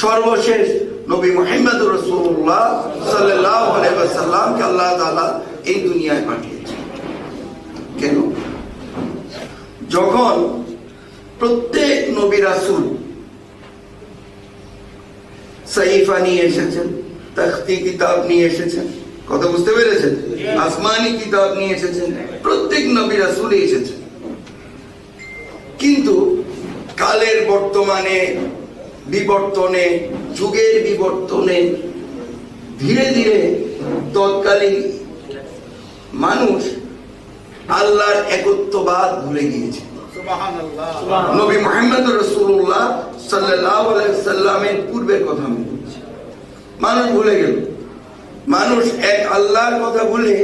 সর্বশেষ নবী মুহাম্মদুর রাসূলুল্লাহ সাল্লাল্লাহু আলাইহি ওয়াসাল্লামকে আল্লাহ তাআলা এই দুনিয়ায় পাঠিয়েছেন। কেন? যখন প্রত্যেক নবী রাসূল সাহিফা নিয়ে এসেছেন, তখতি কিতাব নিয়ে এসেছেন, কথা বুঝতে পেরেছেন? আসমানি কিতাব নিয়ে এসেছেন, প্রত্যেক নবী রাসূল এসেছেন। কিন্তু কালের বর্তমানে বিবর্তনে, যুগের বিবর্তনে ধীরে ধীরে তৎকালীন মানুষ আল্লাহর একত্ববাদ ভুলে গিয়েছে। নবী মুহাম্মদুর রাসূলুল্লাহ সাল্লাল্লাহু আলাইহি ওয়াসাল্লামের পূর্বের কথা মানুষ ভুলে গেল। মানুষ এক আল্লাহর কথা ভুলে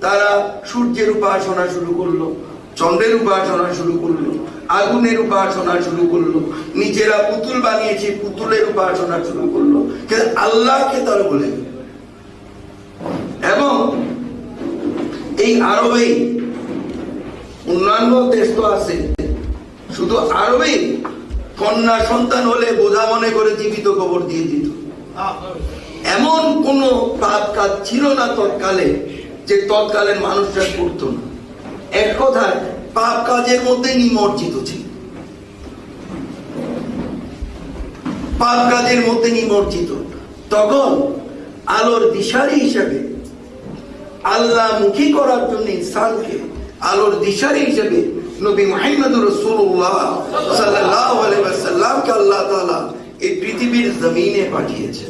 তারা সূর্যের উপাসনা শুরু করলো, চন্দ্রের উপাসনা শুরু করলো, আগুনের উপাসনা শুরু করলো, নিজেরা পুতুল বানিয়েছে, পুতুলের উপাসনা শুরু করলো, কিন্তু আল্লাহকে তারা ভুলে গেল। এবং এই আরবেই অন্যান্য দেশ তো আছে, শুধু আরবেই কন্যা সন্তান হলে বোঝা মনে করে জীবিত কবর দিয়ে দিত। এমন কোন পাপ কাজ ছিল না তৎকালে যে তৎকালের মানুষরা করতো না। এক কথায় পাপ কাজের মধ্যে নিমজ্জিত ছিল, পাপ কাজের মধ্যে নিমজ্জিত। তখন আলোর দিশারি হিসেবে, আল্লাহ মুখী করার জন্য ইনসানকে আলোর দিশারি হিসেবে নবী মুহাম্মদুর রাসূলুল্লাহ সাল্লাল্লাহু আলাইহি ওয়াসাল্লামকে আল্লাহ তাআলা এই পৃথিবীর জমিনে পাঠিয়েছেন।